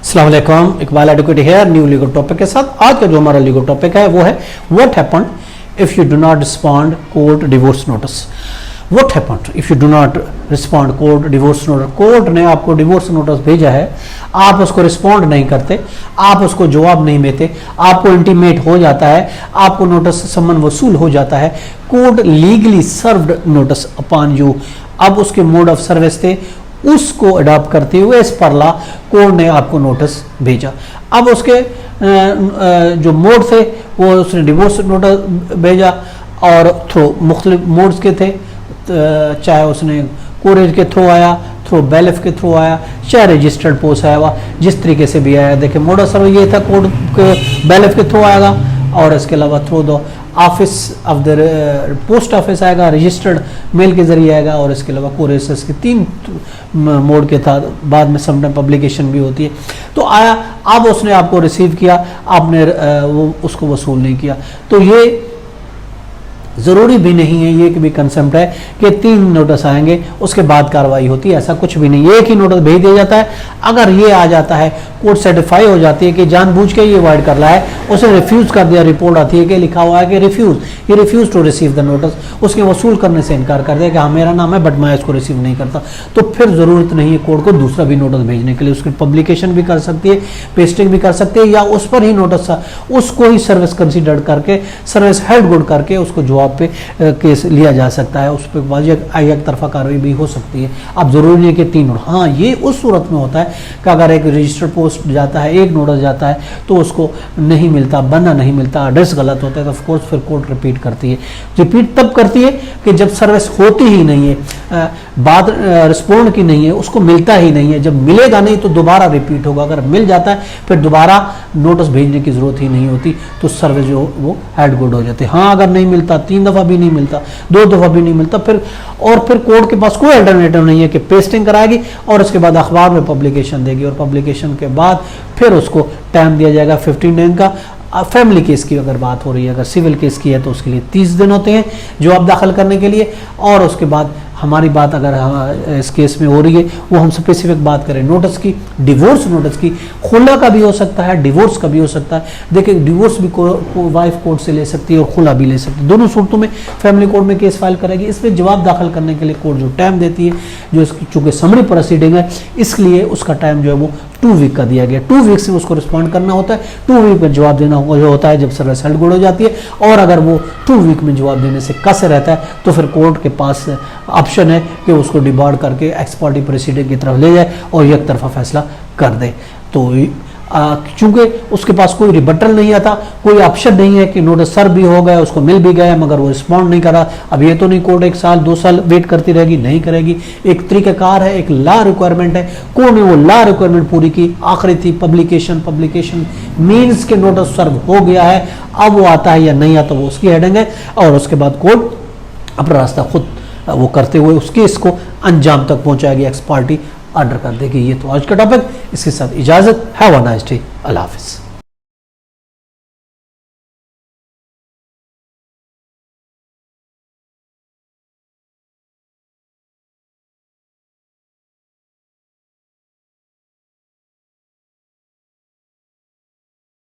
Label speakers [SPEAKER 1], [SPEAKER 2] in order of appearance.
[SPEAKER 1] अस्सलाम वालेकुम, इकबाल एडवोकेट है न्यू लीगल टॉपिक के साथ। आज का जो हमारा लीगल टॉपिक है वो है what happened if you do not respond court divorce notice. What happened if you do not respond court divorce notice. Court ने आपको डिवोर्स नोटिस भेजा है, आप उसको रिस्पॉन्ड नहीं करते, आप उसको जवाब नहीं देते, आपको इंटीमेट हो जाता है, आपको नोटिस सम्मन वसूल हो जाता है। Court legally served notice upon you. अब उसके मोड ऑफ सर्विस थे, उसको अडॉप्ट करते हुए इस पर ला कोर्ट ने आपको नोटिस भेजा। अब उसके जो मोड थे वो उसने डिवोर्स नोटिस भेजा और थ्रू मुख्तलिफ मोड्स के थे, चाहे उसने कोरेज के थ्रू आया, थ्रू बैलेफ के थ्रू आया, चाहे रजिस्टर्ड पोस्ट आया हुआ, जिस तरीके से भी आया। देखिए मोड ऑफ सर्विस ये था कोर्ट के बैलेफ के थ्रू आएगा और इसके अलावा थ्रू दो office of the post office आएगा, रजिस्टर्ड मेल के जरिए आएगा और इसके अलावा कोरेस के 3 मोड के था। बाद में समटाइम पब्लिकेशन भी होती है। तो आया, अब उसने आपको रिसीव किया, आपने वो उसको वसूल नहीं किया। तो ये ज़रूरी भी नहीं है, ये भी कंसेप्ट है कि 3 नोटिस आएंगे उसके बाद कार्रवाई होती है, ऐसा कुछ भी नहीं। एक ही नोटिस भेज दिया जाता है। अगर ये आ जाता है, कोर्ट सर्टिफाई हो जाती है कि जानबूझ के ये अवॉइड कर रहा है, उसने रिफ्यूज़ कर दिया, रिपोर्ट आती है कि लिखा हुआ है कि refuse to receive the notice, उसके वसूल करने से इनकार कर दिया कि हाँ मेरा नाम है बट मैं इसको रिसीव नहीं करता, तो फिर ज़रूरत नहीं है कोर्ट को दूसरा भी नोटिस भेजने के लिए। उसकी पब्लिकेशन भी कर सकती है, पेस्टिंग भी कर सकती है, या उस पर ही नोटिस उसको ही सर्विस कंसिडर करके, सर्विस हेल्ड गुड करके उसको जवाब पे केस लिया जा सकता है। उस पर एक तरफा कार्रवाई भी हो सकती है। अब जरूरी नहीं है कि 3 नोटिस। हाँ, ये उस सूरत में होता है कि अगर एक रजिस्टर्ड पोस्ट जाता है, एक नोटिस जाता है तो उसको नहीं मिलता, बना नहीं मिलता, एड्रेस गलत होता है, तो ऑफकोर्स फिर कोर्ट रिपीट करती है। रिपीट तब करती है कि जब सर्विस होती ही नहीं है, बात रिस्पॉन्ड की नहीं है, उसको मिलता ही नहीं है। जब मिलेगा नहीं तो दोबारा रिपीट होगा। अगर मिल जाता है फिर दोबारा नोटिस भेजने की जरूरत ही नहीं होती, तो सर्विस जो वो हेड गुड हो जाती है। हाँ, अगर नहीं मिलता, 3 दफ़ा भी नहीं मिलता, 2 दफ़ा भी नहीं मिलता, फिर कोर्ट के पास कोई अल्टरनेटिव नहीं है कि पेस्टिंग कराएगी और उसके बाद अखबार में पब्लिकेशन देगी और पब्लिकेशन के बाद फिर उसको टाइम दिया जाएगा 15 दिन का। फैमिली केस की अगर बात हो रही है, अगर सिविल केस की है तो उसके लिए 30 दिन होते हैं जवाब दाखिल करने के लिए। और उसके बाद हमारी बात अगर इस केस में हो रही है, वो हम स्पेसिफिक बात करें नोटिस की, डिवोर्स नोटिस की, खुला का भी हो सकता है, डिवोर्स का भी हो सकता है। देखिए डिवोर्स भी वाइफ कोर्ट से ले सकती है और खुला भी ले सकती है। दोनों सूरतों में फैमिली कोर्ट में केस फाइल करेगी। इसमें जवाब दाखिल करने के लिए कोर्ट जो टाइम देती है, जो इसकी चूंकि समरी प्रोसीडिंग है, इसलिए उसका टाइम जो है वो 2 वीक का दिया गया। 2 वीक से उसको रिस्पॉन्ड करना होता है। 2 वीक में जवाब देना होता है जब सर्विस हेल्ड गुड हो जाती है। और अगर वो 2 वीक में जवाब देने से कसर रहता है तो फिर कोर्ट के पास ऑप्शन है कि उसको डिबार्ड करके एक्स पार्टी प्रोसीडिंग की तरफ ले जाए और एक तरफा फैसला कर दे। तो चूंकि उसके पास कोई रिबटल नहीं आता, कोई ऑप्शन नहीं है कि नोटिस सर्व भी हो गया, उसको मिल भी गया, मगर वो रिस्पॉन्ड नहीं करा। अब ये तो नहीं कोर्ट 1 साल 2 साल वेट करती रहेगी, नहीं करेगी। एक तरीक़ाकार है, एक लॉ रिक्वायरमेंट है। कोर्ट ने वो लॉ रिक्वायरमेंट पूरी की। आखिरी थी पब्लिकेशन मीन्स के नोटिस सर्व हो गया है। अब वो आता है या नहीं आता वो उसकी हेडिंग है और उसके बाद कोर्ट अपना रास्ता खुद वो करते हुए उस केस को अंजाम तक पहुंचाएगी, एक्स पार्टी ऑर्डर कर देगी। ये तो आज का टॉपिक, इसके साथ इजाजत। हैव अ नाइस डे, अल्लाह हाफिज़।